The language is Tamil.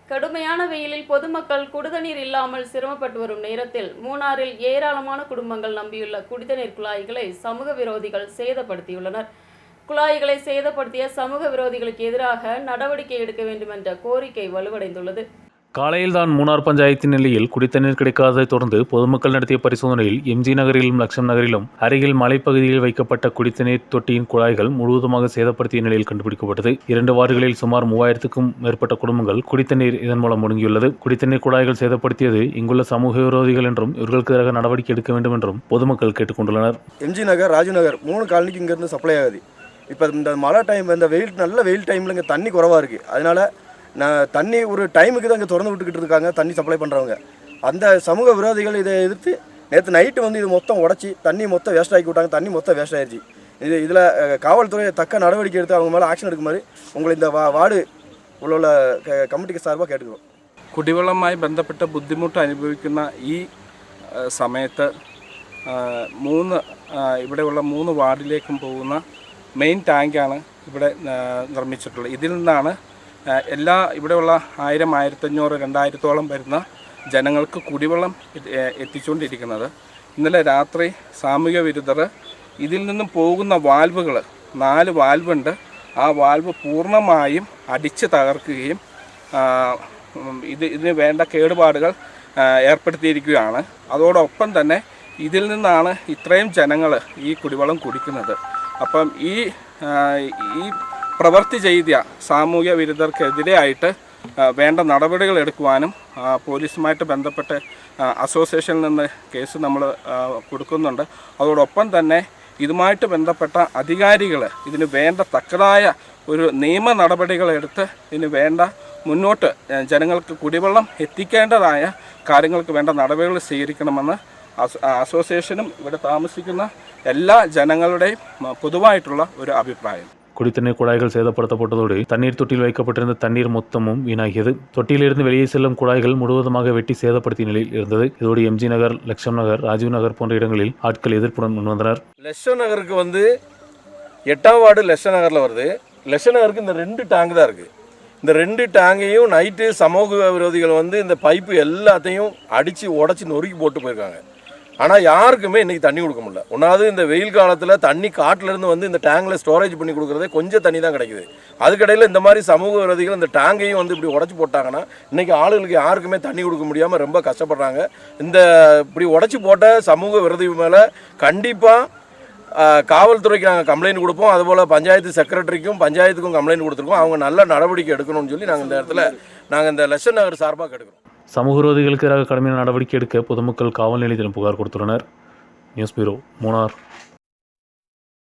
கடுமையான வெயிலில் பொதுமக்கள் குடிதண்ணீர் இல்லாமல் சிரமப்பட்டு வரும் நேரத்தில் மூணாறில் ஏராளமான குடும்பங்கள் நம்பியுள்ள குடிதண்ணீர் குழாய்களை சமூக விரோதிகள் சேதப்படுத்தியுள்ளனர். குழாய்களை சேதப்படுத்திய சமூக விரோதிகளுக்கு எதிராக நடவடிக்கை எடுக்க வேண்டும் என்ற கோரிக்கை வலுவடைந்துள்ளது. காலையில் தான் மூணார் பஞ்சாயத்தின் நிலையில் குடித்தண்ணீர் கிடைக்காததை தொடர்ந்து பொதுமக்கள் நடத்திய பரிசோதனையில் எம்ஜி நகரிலும் லட்சம் நகரிலும் அருகில் மலைப்பகுதியில் வைக்கப்பட்ட குடித்தண்ணீர் தொட்டியின் குழாய்கள் முழுவதுமாக சேதப்படுத்திய நிலையில் கண்டுபிடிக்கப்பட்டது. 2 வார்டுகளில் சுமார் 3000க்கும் மேற்பட்ட குடும்பங்கள் குடித்தண்ணீர் இதன் மூலம் முடங்கியுள்ளது. குடித்தண்ணீர் குழாய்கள் சேதப்படுத்தியது இங்குள்ள சமூக விரோதிகள் என்றும் இவர்களுக்கு எதிராக நடவடிக்கை எடுக்க வேண்டும் என்றும் பொதுமக்கள் கேட்டுக்கொண்டுள்ளனர். எம்ஜி நகர், ராஜீவ் நகர் 3 காலனிக்கு இங்கிருந்து சப்ளை ஆகுது. இப்போ இந்த மழை டைம், இந்த நல்ல வெயில் டைமில் இங்கே தண்ணி குறவாக இருக்குது. அதனால தண்ணி ஒரு டைமுக்கு தான் இங்கே திறந்து விட்டுக்கிட்டு இருக்காங்க தண்ணி சப்ளை பண்ணுறவங்க. அந்த சமூக விரோதிகள் இதை எதிர்த்து நேற்று நைட்டு வந்து இது மொத்தம் உடச்சி தண்ணி மொத்தம் வேஸ்ட் ஆக்கி விட்டாங்க. தண்ணி மொத்தம் வேஸ்ட் ஆயிடுச்சு. இதில் காவல்துறை தக்க நடவடிக்கை எடுத்து அவங்க மேலே ஆக்ஷன் எடுக்குமாறு உங்களை இந்த வார்டு உள்ள കമ്മിറ്റിക്ക് സാർബാ കേട്ടുകൊള്ളും. കുടിവെള്ളവുമായി ബന്ധപ്പെട്ട ബുദ്ധിമുട്ട് അനുഭവിക്കുന്ന ഈ സമയത്ത് ഇവിടെയുള്ള 3 വാർഡിലേക്കും പോകുന്ന മെയിൻ ടാങ്കാണ് ഇവിടെ നിർമ്മിച്ചിട്ടുള്ളത്. ഇതിൽ നിന്നാണ് ഇവിടെയുള്ള 1000, 1500, 2000-ഓളം വരുന്ന ജനങ്ങൾക്ക് കുടിവെള്ളം എത്തിച്ചുകൊണ്ടിരിക്കുന്നത്. ഇന്നലെ രാത്രി സാമൂഹ്യ വിരുദ്ധർ ഇതിൽ നിന്നും പോകുന്ന വാൽവുകൾ 4 വാൽവുണ്ട്. ആ വാൽവ് പൂർണ്ണമായും അടിച്ച് തകർക്കുകയും ഇതിന് വേണ്ട കേടുപാടുകൾ ഏർപ്പെടുത്തിയിരിക്കുകയാണ്. അതോടൊപ്പം തന്നെ ഇതിൽ നിന്നാണ് ഇത്രയും ജനങ്ങൾ ഈ കുടിവെള്ളം കുടിക്കുന്നത്. അപ്പം ഈ പ്രവൃത്തി ചെയ്ത സാമൂഹ്യ വിരുദ്ധർക്കെതിരെയായിട്ട് വേണ്ട നടപടികൾ എടുക്കുവാനും പോലീസുമായിട്ട് ബന്ധപ്പെട്ട് അസോസിയേഷനിൽ നിന്ന് കേസ് നമ്മൾ കൊടുക്കുന്നുണ്ട്. അതോടൊപ്പം തന്നെ ഇതുമായിട്ട് ബന്ധപ്പെട്ട അധികാരികൾ ഇതിന് വേണ്ട തക്കതായ ഒരു നിയമ നടപടികളെടുത്ത് ഇതിന് വേണ്ട മുന്നോട്ട് ജനങ്ങൾക്ക് കുടിവെള്ളം എത്തിക്കേണ്ടതായ കാര്യങ്ങൾക്ക് വേണ്ട നടപടികൾ സ്വീകരിക്കണമെന്ന് അസോസിയേഷനും ഇവിടെ താമസിക്കുന്ന എല്ലാ ജനങ്ങളുടെയും പൊതുവായിട്ടുള്ള ഒരു അഭിപ്രായം. குடித்தண்ணீர் குழாய்கள் சேதப்படுத்தப்பட்டதோடு தண்ணீர் தொட்டியில் வைக்கப்பட்டிருந்த தண்ணீர் மொத்தமும் வீணாகியது. தொட்டியிலிருந்து வெளியே செல்லும் குழாய்கள் முழுவதுமாக வெட்டி சேதப்படுத்திய நிலையில் இருந்தது. இதோடு எம்ஜி நகர், லட்சம் நகர், ராஜீவ் நகர் போன்ற இடங்களில் ஆட்கள் எதிர்ப்புடன் முன்வந்தனர். லட்சம் நகருக்கு வந்து 8ஆம் வார்டு லட்சம் நகரில் வருது. லட்சம் நகருக்கு இந்த 2 டேங்க் தான் இருக்குது. இந்த 2 டேங்கையும் நைட்டு சமூக விரோதிகள் வந்து இந்த பைப்பு எல்லாத்தையும் அடித்து உடச்சி நொறுக்கி போட்டு போயிருக்காங்க. ஆனால் யாருக்குமே இன்றைக்கி தண்ணி கொடுக்க முடியல. ஒன்றாவது இந்த வெயில் காலத்தில் தண்ணி காட்டிலேருந்து வந்து இந்த டேங்கில் ஸ்டோரேஜ் பண்ணி கொடுக்குறதே கொஞ்சம் தண்ணி தான் கிடைக்குது. அதுக்கடையில் இந்த மாதிரி சமூக விரோதிகள் இந்த டேங்கையும் வந்து இப்படி உடச்சி போட்டாங்கன்னா இன்றைக்கி ஆளுகளுக்கு யாருக்குமே தண்ணி கொடுக்க முடியாமல் ரொம்ப கஷ்டப்படுறாங்க. இந்த இப்படி உடச்சி போட்ட சமூக விரோதி மேலே கண்டிப்பாக காவல்துறைக்கு நாங்கள் கம்ப்ளைண்ட் கொடுப்போம். அதுபோல் பஞ்சாயத்து செக்ரட்டரிக்கும் பஞ்சாயத்துக்கும் கம்ப்ளைண்ட் கொடுத்துருக்கோம். அவங்க நல்ல நடவடிக்கை எடுக்கணும்னு சொல்லி நாங்கள் இந்த இடத்துல இந்த லட்சம் நகர் சார்பாக எடுக்கிறோம். சமூக விரோதிகளுக்கு எதிராக கடுமையான நடவடிக்கை எடுக்க பொதுமக்கள் காவல் நிலையத்திலும் புகார் கொடுத்துள்ளனர். News bureau, Munnar.